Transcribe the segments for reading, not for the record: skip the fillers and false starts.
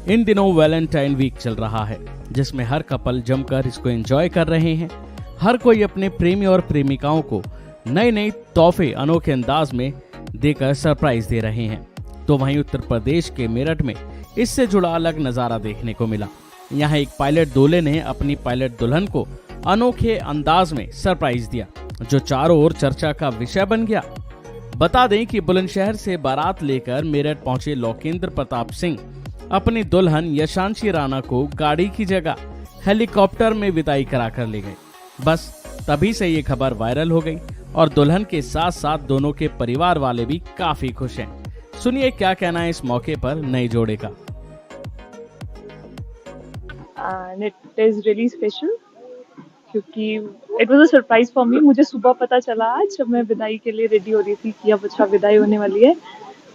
इन दिनों Valentine week चल रहा है, जिसमें हर कपल जमकर इसको एंजॉय कर रहे हैं। हर कोई अपने प्रेमी और प्रेमिकाओं को नए नए तोहफे अनोखे अंदाज में देकर सरप्राइज दे रहे हैं। तो वहीं उत्तर प्रदेश के मेरठ में इससे जुड़ा अलग नजारा देखने को मिला। यहाँ एक पायलट दूल्हे ने अपनी पायलट दुल्हन को अनोखे अंदाज में सरप्राइज दिया, जो चारों ओर चर्चा का विषय बन गया। बता दें कि बुलंदशहर से बारात लेकर मेरठ पहुंचे लोकेंद्र प्रताप सिंह अपनी दुल्हन यशांशी राणा को गाड़ी की जगह हेलीकॉप्टर में विदाई कराकर ले गए। बस तभी से ये खबर वायरल हो गई और दुल्हन के साथ साथ दोनों के परिवार वाले भी काफी खुश हैं। सुनिए क्या कहना है इस मौके पर नए जोड़े का। It is really special क्योंकि it was a surprise for me। मुझे सुबह पता चला आज जब मैं विदाई के लिए रेडी हो रही थी कि अब अच्छा विदाई होने वाली है,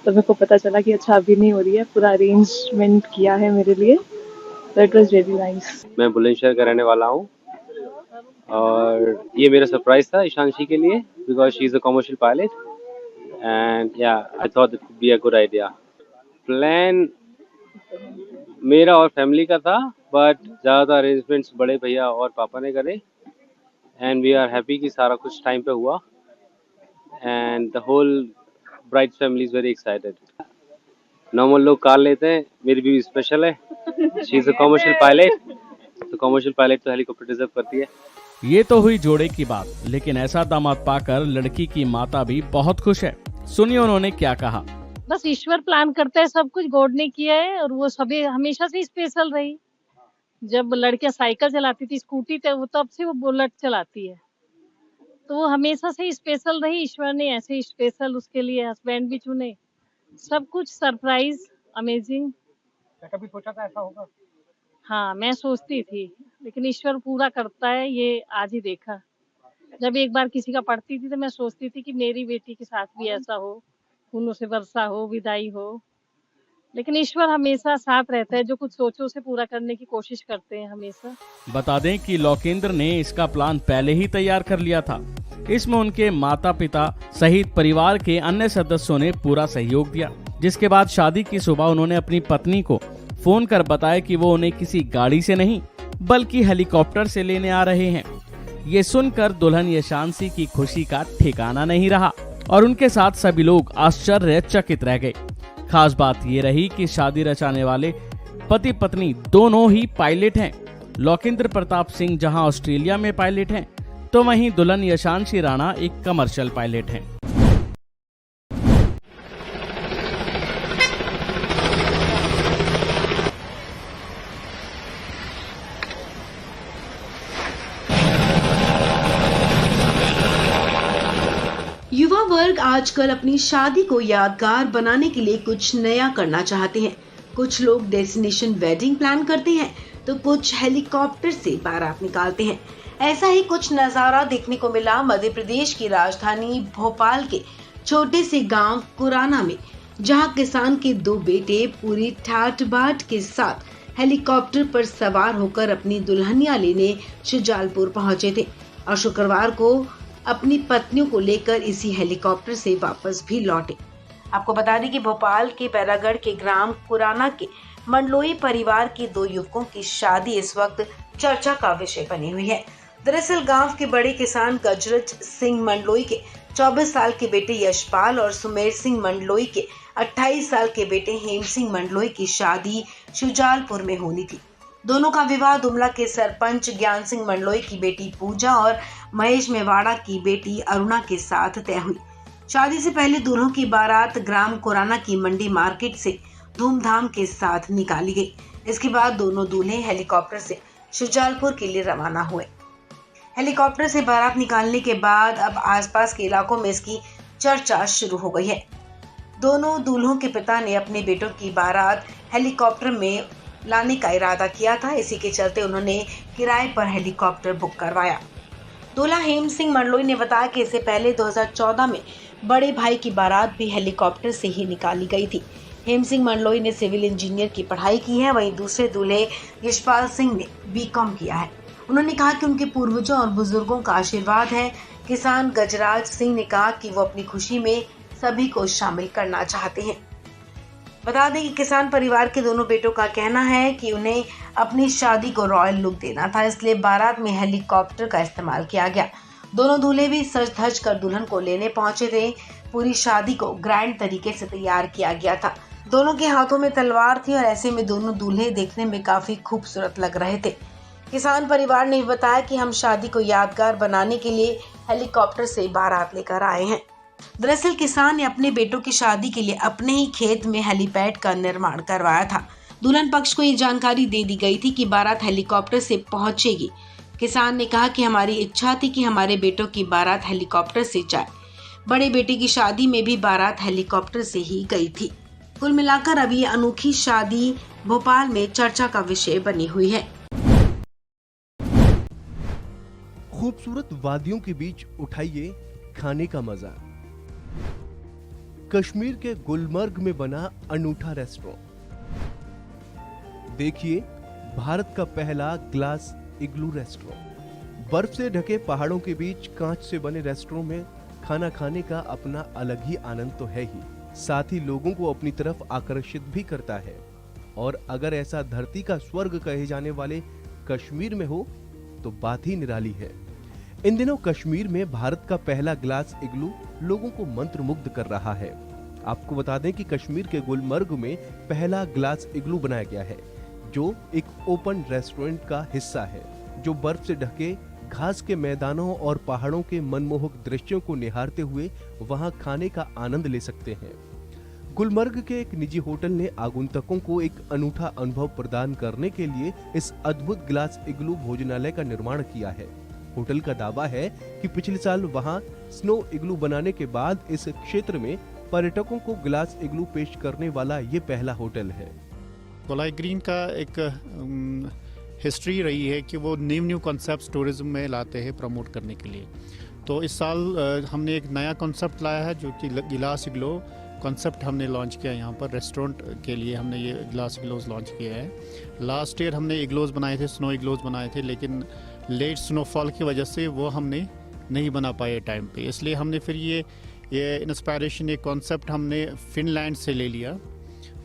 तो मेरे को पता चला कि अच्छा अभी नहीं हो रही है, पूरा अरेंजमेंट किया है मेरे लिए। तो it was really nice। मैं बुलंदशहर का रहने वाला हूँ और ये मेरा सरप्राइज था ईशांशी के लिए, because she is a commercial pilot and या I thought it could be a good idea. Plan मेरा और फैमिली का था, बट ज़्यादातर अरेंजमेंट्स बड़े भैया और पापा ने करे एंड वी आर हैप्पी कि सारा कुछ टाइम पे हुआ and the whole bride family is very excited. Normal लोग कार लेते हैं, मेरी भी स्पेशल है। She is a commercial pilot, तो कमर्शियल पायलट तो हेलीकॉप्टर डिजर्व करती है। ये तो हुई जोड़े की बात, लेकिन ऐसा दामाद पाकर लड़की की माता भी बहुत खुश है। सुनिए उन्होंने क्या कहा। बस ईश्वर प्लान करता है, सब कुछ गॉड ने किया है और वो सभी हमेशा से स्पेशल रही। जब लड़कियां साइकिल चलाती थी, स्कूटी तब से वो बुलेट चलाती है, तो वो हमेशा से स्पेशल रही। ईश्वर ने ऐसे स्पेशल उसके लिए हस्बैंड भी चुने। सब कुछ सरप्राइज अमेजिंग। कभी सोचा था ऐसा होगा? हाँ, मैं सोचती थी, लेकिन ईश्वर पूरा करता है, ये आज ही देखा। जब एक बार किसी का पढ़ती थी तो मैं सोचती थी कि मेरी बेटी के साथ भी ऐसा हो, फूलों से वर्षा हो, विदाई हो। लेकिन ईश्वर हमेशा साथ रहता है, जो कुछ सोचो उसे पूरा करने की कोशिश करते हैं हमेशा। बता दें कि लोकेंद्र ने इसका प्लान पहले ही तैयार कर लिया था। इसमें उनके माता पिता सहित परिवार के अन्य सदस्यों ने पूरा सहयोग दिया, जिसके बाद शादी की सुबह उन्होंने अपनी पत्नी को फोन कर बताया कि वो उन्हें किसी गाड़ी से नहीं बल्कि हेलीकॉप्टर से लेने आ रहे हैं। ये सुनकर दुल्हन यशांशी की खुशी का ठिकाना नहीं रहा और उनके साथ सभी लोग आश्चर्यचकित रह गए। खास बात ये रही कि शादी रचाने वाले पति पत्नी दोनों ही पायलट हैं। लोकेंद्र प्रताप सिंह जहां ऑस्ट्रेलिया में पायलट हैं, तो वहीं दुल्हन यशांशी राणा एक कमर्शियल पायलट हैं। युवा वर्ग आजकल अपनी शादी को यादगार बनाने के लिए कुछ नया करना चाहते हैं। कुछ लोग डेस्टिनेशन वेडिंग प्लान करते हैं, तो कुछ हेलीकॉप्टर से बारात निकालते हैं। ऐसा ही कुछ नजारा देखने को मिला मध्य प्रदेश की राजधानी भोपाल के छोटे से गांव कुराना में, जहां किसान के दो बेटे पूरी ठाट बाट के साथ हेलीकॉप्टर पर सवार होकर अपनी दुल्हनिया लेने शुजालपुर पहुंचे थे और शुक्रवार को अपनी पत्नियों को लेकर इसी हेलीकॉप्टर से वापस भी लौटे। आपको बता दें कि भोपाल के बैरागढ़ के ग्राम कुराना के मंडलोई परिवार के दो युवकों की शादी इस वक्त चर्चा का विषय बनी हुई है। दरअसल गांव के बड़े किसान गजरज सिंह मंडलोई के 24 साल के बेटे यशपाल और सुमेर सिंह मंडलोई के 28 साल के बेटे हेम सिंह मंडलोई की शादी शुजालपुर में होनी थी। दोनों का विवाह दुमला के सरपंच ज्ञान सिंह मंडलोई की बेटी पूजा और महेश मेवाड़ा की बेटी अरुणा के साथ तय हुई। शादी से पहले दूल्हों की बारात ग्राम कुराना की मंडी मार्केट से धूमधाम के साथ निकाली गई। इसके बाद दोनों दूल्हे हेलीकॉप्टर से शुजालपुर के लिए रवाना हुए। हेलीकॉप्टर से बारात निकालने के बाद अब आसपास के इलाकों में इसकी चर्चा शुरू हो गई है। दोनों दूल्हों के पिता ने अपने बेटों की बारात हेलीकॉप्टर में लाने का इरादा किया था। इसी के चलते उन्होंने किराए पर हेलीकॉप्टर बुक करवाया। दूल्हा हेम सिंह मंडलोई ने बताया कि इससे पहले 2014 में बड़े भाई की बारात भी हेलीकॉप्टर से ही निकाली गई थी। हेम सिंह मंडलोई ने सिविल इंजीनियर की पढ़ाई की है, वहीं दूसरे दूल्हे यशपाल सिंह ने बीकॉम किया है। उन्होंने कहा कि उनके पूर्वजों और बुजुर्गों का आशीर्वाद है। किसान गजराज सिंह ने कहा कि वो अपनी खुशी में सभी को शामिल करना चाहते हैं। बता दें कि किसान परिवार के दोनों बेटों का कहना है कि उन्हें अपनी शादी को रॉयल लुक देना था, इसलिए बारात में हेलीकॉप्टर का इस्तेमाल किया गया। दोनों दूल्हे भी सज धज कर दुल्हन को लेने पहुंचे थे। पूरी शादी को ग्रैंड तरीके से तैयार किया गया था। दोनों के हाथों में तलवार थी और ऐसे में दोनों दूल्हे देखने में काफी खूबसूरत लग रहे थे। किसान परिवार ने बताया कि हम शादी को यादगार बनाने के लिए हेलीकॉप्टर से बारात लेकर आए हैं। दरअसल किसान ने अपने बेटों की शादी के लिए अपने ही खेत में हेलीपैड का निर्माण करवाया था। दुल्हन पक्ष को ये जानकारी दे दी गई थी कि बारात हेलीकॉप्टर से पहुंचेगी। किसान ने कहा कि हमारी इच्छा थी कि हमारे बेटों की बारात हेलीकॉप्टर से जाए। बड़े बेटे की शादी में भी बारात हेलीकॉप्टर से ही गई थी। कुल मिलाकर अब ये अनोखी शादी भोपाल में चर्चा का विषय बनी हुई है। खूबसूरत वादियों के बीच उठाइए खाने का मजा। कश्मीर के गुलमर्ग में बना अनूठा रेस्टोरेंट। देखिए भारत का पहला ग्लास इग्लू रेस्टोरेंट। बर्फ से ढके पहाड़ों के बीच कांच से बने रेस्टोरेंट में खाना खाने का अपना अलग ही आनंद तो है ही, साथ ही लोगों को अपनी तरफ आकर्षित भी करता है। और अगर ऐसा धरती का स्वर्ग कहे जाने वाले कश्मीर में हो तो बात ही निराली है। इन दिनों कश्मीर में भारत का पहला ग्लास इग्लू लोगों को मंत्रमुग्ध कर रहा है। आपको बता दें कि कश्मीर के गुलमर्ग में पहला ग्लास इग्लू बनाया गया है, जो एक ओपन रेस्टोरेंट का हिस्सा है, जो बर्फ से ढके घास के मैदानों और पहाड़ों के मनमोहक दृश्यों को निहारते हुए वहां खाने का आनंद ले सकते हैं। गुलमर्ग के एक निजी होटल ने आगंतुकों को एक अनूठा अनुभव प्रदान करने के लिए इस अद्भुत ग्लास इग्लू भोजनालय का निर्माण किया है। होटल का दावा है कि पिछले साल वहां स्नो इग्लू बनाने के बाद इस क्षेत्र में पर्यटकों को ग्लास इग्लू पेश करने वाला ये पहला होटल है। गोलाई ग्रीन का एक हिस्ट्री रही है कि वो न्यू कॉन्सेप्ट टूरिज्म में लाते हैं प्रमोट करने के लिए। तो इस साल हमने एक नया कॉन्सेप्ट लाया है जो कि ग्लास इग्लो कॉन्सेप्ट हमने लॉन्च किया। यहाँ पर रेस्टोरेंट के लिए हमने ये ग्लास इग्लोज लॉन्च किया है। लास्ट ईयर हमने इग्लोज बनाए थे, स्नो इग्लोज बनाए थे, लेकिन लेट स्नोफॉल की वजह से वो हमने नहीं बना पाए टाइम पे। इसलिए हमने फिर ये इंस्पायरेशन, ये कॉन्सेप्ट हमने फिनलैंड से ले लिया।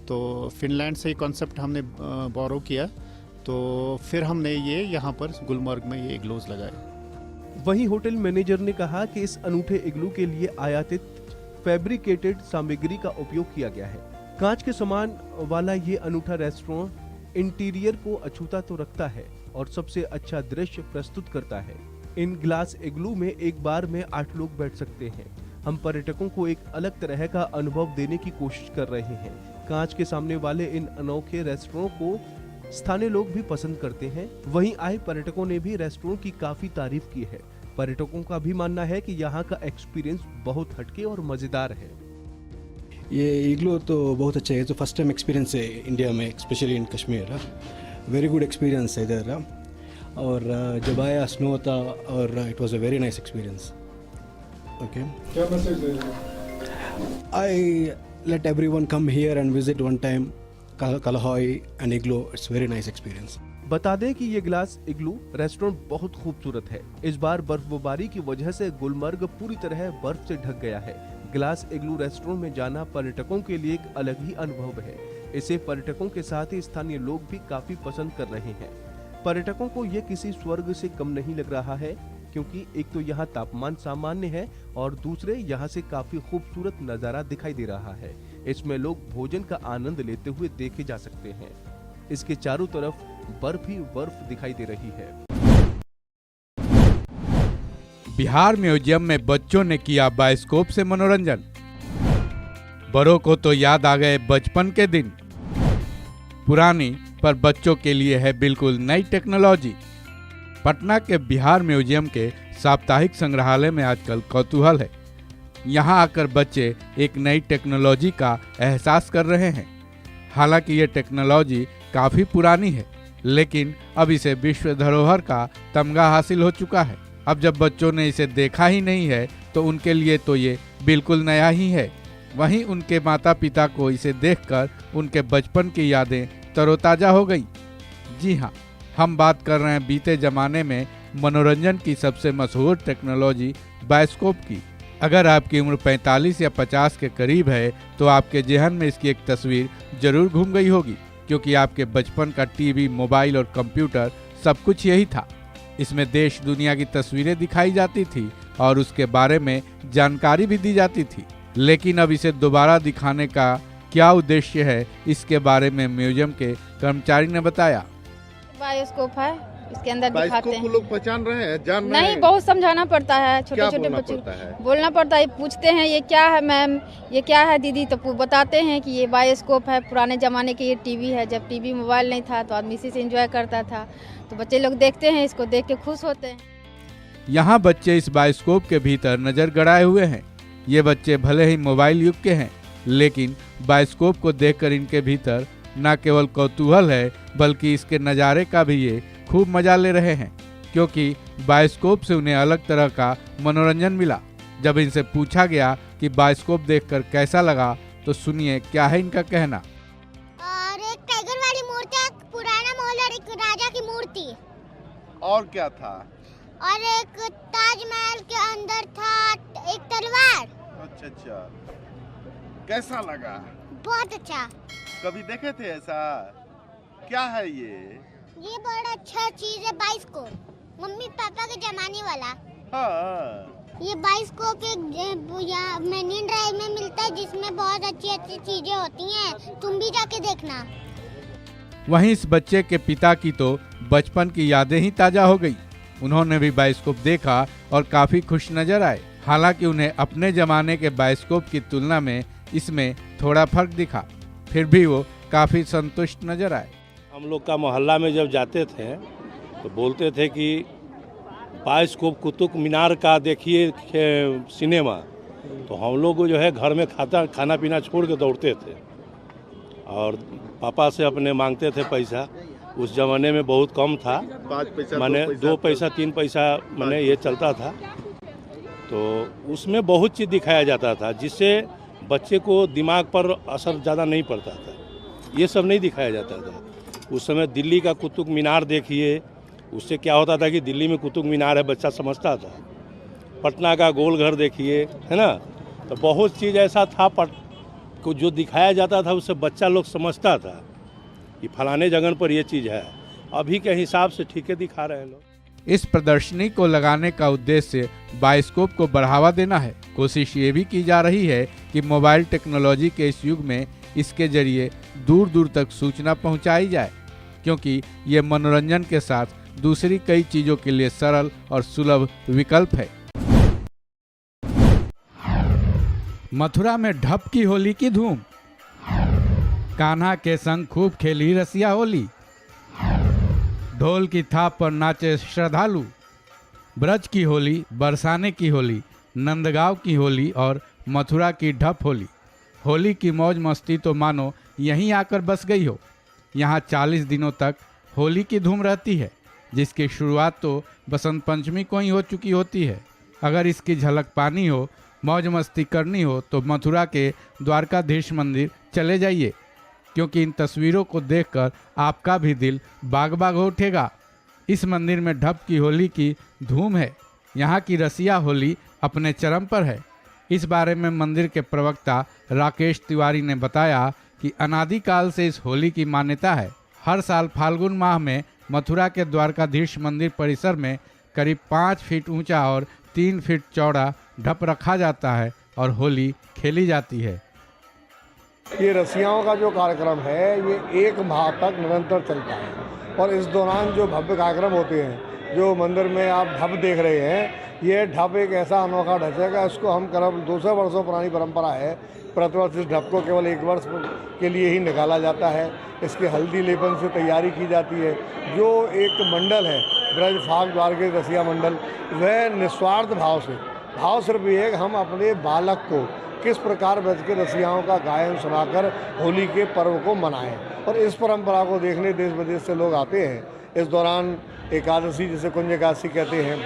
तो फिनलैंड से ये कॉन्सेप्ट हमने बोरो किया, तो फिर हमने ये यहाँ पर गुलमर्ग में ये इग्लोज लगाए। वहीं होटल मैनेजर ने कहा कि इस अनूठे इग्लू के लिए आयातित फैब्रिकेटेड सामग्री का उपयोग किया गया है। कांच के समान वाला ये अनूठा रेस्टोरेंट इंटीरियर को अछूता तो रखता है और सबसे अच्छा दृश्य प्रस्तुत करता है। इन ग्लास इग्लू में एक बार में 8 लोग बैठ सकते हैं। हम पर्यटकों को एक अलग तरह का अनुभव देने की कोशिश कर रहे हैं। कांच के सामने वाले इन अनोखे रेस्टोरेंट को स्थानीय लोग भी पसंद करते हैं। वहीं आए पर्यटकों ने भी रेस्टोरेंट की काफी तारीफ की है। पर्यटकों का भी मानना है कि यहाँ का एक्सपीरियंस बहुत हटके और मजेदार है। ये इग्लू तो बहुत अच्छा है, तो फर्स्ट टाइम एक्सपीरियंस है इंडिया में, specially in Kashmir. Very good experience है इधर। और जब आया स्नो था और it was a very nice experience. Okay, क्या मैसेज दे रहे हैं? I let everyone come here and visit one time Kolahoi and igloo. It's very nice experience. बता दें कि ये ग्लास इग्लू रेस्टोरेंट बहुत खूबसूरत है। इस बार बर्फबारी की वजह से गुलमर्ग पूरी तरह बर्फ से ढक गया है। ग्लास इग्लू रेस्टोरेंट में जाना पर्यटकों के लिए एक अलग ही अनुभव है। इसे पर्यटकों के साथ ही स्थानीय लोग भी काफी पसंद कर रहे हैं। पर्यटकों को ये किसी स्वर्ग से कम नहीं लग रहा है, क्योंकि एक तो यहाँ तापमान सामान्य है और दूसरे यहाँ से काफी खूबसूरत नजारा दिखाई दे रहा है। इसमें लोग भोजन का आनंद लेते हुए देखे जा सकते हैं। इसके चारों तरफ बर्फ ही बर्फ दिखाई दे रही है। बिहार म्यूजियम में बच्चों ने किया बायोस्कोप से मनोरंजन। बड़ों को तो याद आ गए बचपन के दिन। पुरानी पर बच्चों के लिए है बिल्कुल नई टेक्नोलॉजी। पटना के बिहार म्यूजियम के साप्ताहिक संग्रहालय में आजकल कौतूहल है। यहाँ आकर बच्चे एक नई टेक्नोलॉजी का एहसास कर रहे हैं। हालांकि ये टेक्नोलॉजी काफ़ी पुरानी है, लेकिन अब इसे विश्व धरोहर का तमगा हासिल हो चुका है। अब जब बच्चों ने इसे देखा ही नहीं है तो उनके लिए तो ये बिल्कुल नया ही है। वहीं उनके माता पिता को इसे देखकर उनके बचपन की यादें तरोताज़ा हो गई। जी हाँ, हम बात कर रहे हैं बीते ज़माने में मनोरंजन की सबसे मशहूर टेक्नोलॉजी बायोस्कोप की। अगर आपकी उम्र 45 या 50 के करीब है तो आपके जहन में इसकी एक तस्वीर जरूर घूम गई होगी, क्योंकि आपके बचपन का टीवी, मोबाइल और कंप्यूटर सब कुछ यही था। इसमें देश दुनिया की तस्वीरें दिखाई जाती थी और उसके बारे में जानकारी भी दी जाती थी। लेकिन अब इसे दोबारा दिखाने का क्या उद्देश्य है, इसके बारे में म्यूजियम के कर्मचारी ने बताया। बायोस्कोप है, इसके अंदर दिखाते हैं। लोग पहचान रहे हैं, जान रहे हैं? नहीं, बहुत समझाना पड़ता है। छोटे छोटे बच्चे बोलना पड़ता है, पूछते हैं ये क्या है मैम, ये क्या है दीदी, तो बताते हैं कि ये बायोस्कोप है। पुराने ज़माने के ये टीवी है, जब टीवी मोबाइल नहीं था तो आदमी इसी से एंजॉय करता था, तो बच्चे लोग देखते हैं, इसको देख के खुश होते हैं। यहाँ बच्चे इस बायोस्कोप के भीतर नजर गड़ाए हुए हैं। ये बच्चे भले ही मोबाइल युग के हैं, लेकिन बायोस्कोप को देखकर इनके भीतर न केवल कौतूहल है बल्कि इसके नज़ारे का भी ये खूब मजा ले रहे हैं, क्योंकि बायोस्कोप से उन्हें अलग तरह का मनोरंजन मिला। जब इनसे पूछा गया कि बायोस्कोप देखकर कैसा लगा, तो सुनिए क्या है इनका कहना। और एक टाइगर वाली मूर्ति, पुराना महल और एक राजा की मूर्ति। और क्या था? और एक ताजमहल के अंदर था एक तलवार। अच्छा, कैसा लगा? बहुत अच्छा। कभी देखे थे ऐसा? क्या है ये? ये बड़ा अच्छा चीज है, बाइस्कोप, मम्मी पापा के जमाने वाला। हाँ। ये बाइस्कोप एक मरीन ड्राइव में मिलता है, जिसमें बहुत अच्छी अच्छी चीजें होती हैं, तुम भी जाके देखना। वहीं इस बच्चे के पिता की तो बचपन की यादें ही ताजा हो गई। उन्होंने भी बायोस्कोप देखा और काफी खुश नजर आए। हालांकि उन्हें अपने जमाने के बायोस्कोप की तुलना में इसमें थोड़ा फर्क दिखा, फिर भी वो काफी संतुष्ट नजर आए। हम लोग का मोहल्ला में जब जाते थे तो बोलते थे कि बायोस्कोप कुतुब मीनार का देखिए सिनेमा, तो हम लोग जो है घर में खाना पीना छोड़ के दौड़ते थे और पापा से अपने मांगते थे पैसा। उस जमाने में बहुत कम था, 5 पैसा, माने 2 पैसा 3 पैसा माने ये चलता था, तो उसमें बहुत चीज़ दिखाया जाता था जिससे बच्चे को दिमाग पर असर ज़्यादा नहीं पड़ता था। ये सब नहीं दिखाया जाता था। उस समय दिल्ली का कुतुब मीनार देखिए, उससे क्या होता था कि दिल्ली में कुतुब मीनार है, बच्चा समझता था। पटना का गोल घर देखिए, है ना, तो बहुत चीज़ ऐसा था को जो दिखाया जाता था उससे बच्चा लोग समझता था कि फलाने जगह पर ये चीज़ है। अभी के हिसाब से ठीक है दिखा रहे हैं लोग। इस प्रदर्शनी को लगाने का उद्देश्य बायोस्कोप को बढ़ावा देना है। कोशिश ये भी की जा रही है कि मोबाइल टेक्नोलॉजी के इस युग में इसके जरिए दूर दूर तक सूचना पहुंचाई जाए, क्योंकि ये मनोरंजन के साथ दूसरी कई चीजों के लिए सरल और सुलभ विकल्प है। मथुरा में ढप की होली की धूम, कान्हा के संग खूब खेली रसिया होली, ढोल की थाप पर नाचे श्रद्धालु। ब्रज की होली, बरसाने की होली, नंदगांव की होली और मथुरा की ढप होली। होली की मौज मस्ती तो मानो यहीं आकर बस गई हो। यहाँ 40 दिनों तक होली की धूम रहती है, जिसकी शुरुआत तो बसंत पंचमी को ही हो चुकी होती है। अगर इसकी झलक पानी हो, मौज मस्ती करनी हो, तो मथुरा के द्वारकाधीश मंदिर चले जाइए, क्योंकि इन तस्वीरों को देखकर आपका भी दिल बाग बाग हो उठेगा। इस मंदिर में ढप की होली की धूम है। यहाँ की रसिया होली अपने चरम पर है। इस बारे में मंदिर के प्रवक्ता राकेश तिवारी ने बताया कि अनादिकाल से इस होली की मान्यता है। हर साल फाल्गुन माह में मथुरा के द्वारकाधीश मंदिर परिसर में करीब 5 फीट ऊंचा और 3 फीट चौड़ा ढप रखा जाता है और होली खेली जाती है। ये रसियाओं का जो कार्यक्रम है ये 1 माह तक निरंतर चलता है और इस दौरान जो भव्य कार्यक्रम होते हैं, जो मंदिर में आप ढप देख रहे हैं, ये ढप एक ऐसा अनोखा ढांचा, इसको हम करीब 200 वर्षों पुरानी परंपरा है। प्रतिवर्ष इस ढप को केवल 1 वर्ष के लिए ही निकाला जाता है। इसके हल्दी लेपन से तैयारी की जाती है। जो एक मंडल है ब्रज फाग द्वार के रसिया मंडल, वह निस्वार्थ भाव सिर्फ ये हम अपने बालक को किस प्रकार ब्रज के रसियाओं का गायन सुनाकर होली के पर्व को मनाएं, और इस परंपरा को देखने देश विदेश से लोग आते हैं। इस दौरान एकादशी, जिसे कुंज एकादशी कहते हैं,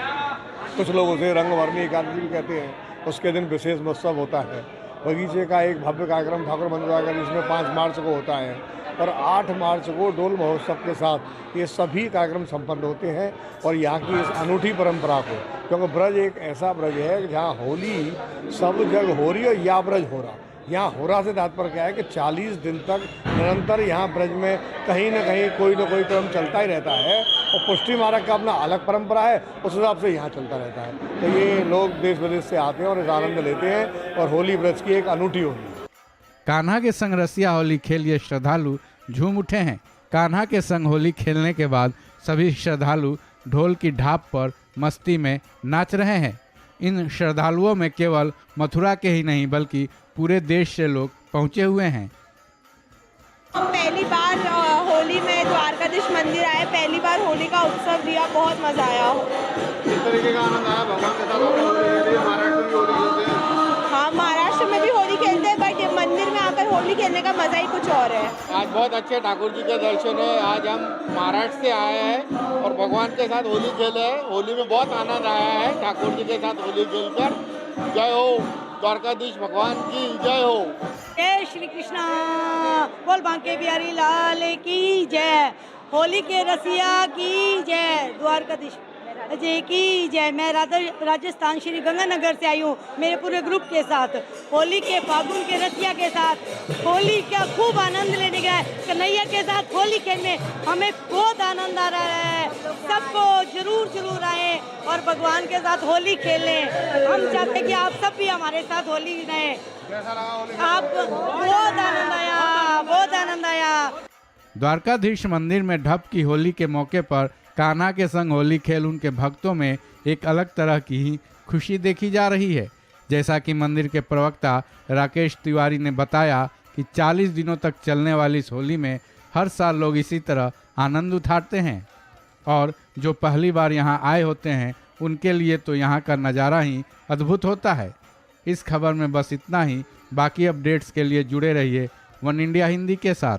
कुछ लोग उसे रंगवर्णी एकादशी भी कहते हैं, उसके दिन विशेष महोत्सव होता है। बगीचे का एक भव्य कार्यक्रम ठाकुर मंदिर जिसमें 5 मार्च को होता है। और 8 मार्च को डोल महोत्सव के साथ ये सभी कार्यक्रम संपन्न होते हैं। और यहाँ की इस अनूठी परंपरा को, क्योंकि ब्रज एक ऐसा ब्रज है जहाँ होली सब जगह हो रही है, या ब्रज हो रहा। यहाँ हो रहा से तात्पर्य क्या है कि 40 दिन तक निरंतर यहाँ ब्रज में कहीं ना कहीं कोई ना कोई क्रम चलता ही रहता है। और पुष्टि मार्ग का अपना अलग परंपरा है, उस हिसाब से यहाँ चलता रहता है। तो ये लोग देश विदेश से आते हैं और इस आनंद लेते हैं, और होली ब्रज की एक अनूठी होली। कान्हा के संग रसिया होली खेल ये श्रद्धालु झूम उठे हैं। कान्हा के संग होली खेलने के बाद सभी श्रद्धालु ढोल की ढाप पर मस्ती में नाच रहे हैं। इन श्रद्धालुओं में केवल मथुरा के ही नहीं बल्कि पूरे देश से लोग पहुंचे हुए हैं। पहली बार होली में द्वारकाधीश मंदिर आए, पहली बार होली का उत्सव दिया, बहुत मजा आया। किस तरीके का आनंद आया भगवान के साथ? हाँ, महाराष्ट्र में भी होली खेलते हैं, बट मंदिर में आकर होली खेलने का मजा ही कुछ और है। आज बहुत अच्छे ठाकुर जी के दर्शन है। आज हम महाराष्ट्र से आए हैं और भगवान के साथ होली खेले हैं। होली में बहुत आनंद आया है ठाकुर जी के साथ होली खेलकर। जय हो द्वारकाधीश भगवान की जय हो। जय श्री कृष्णा, बोल बांके बिहारी लाल की जय, होली के रसिया की जय, द्वारकाधीश जय की जय। मैं राजस्थान श्री गंगानगर से आई हूँ मेरे पूरे ग्रुप के साथ, होली के फागुन के रसिया के साथ होली का खूब आनंद लेने गए। कन्हैया के साथ होली खेलने हमें बहुत आनंद आ रहा है। सबको जरूर आए और भगवान के साथ होली खेलें। हम चाहते हैं कि आप सब भी हमारे साथ होली रहें। आप बहुत आनंद आया। द्वारकाधीश मंदिर में ढप की होली के मौके पर कान्हा के संग होली खेल उनके भक्तों में एक अलग तरह की ही खुशी देखी जा रही है। जैसा कि मंदिर के प्रवक्ता राकेश तिवारी ने बताया कि 40 दिनों तक चलने वाली इस होली में हर साल लोग इसी तरह आनंद उठाते हैं, और जो पहली बार यहाँ आए होते हैं उनके लिए तो यहाँ का नज़ारा ही अद्भुत होता है। इस खबर में बस इतना ही। बाकी अपडेट्स के लिए जुड़े रहिए वन इंडिया हिंदी के साथ।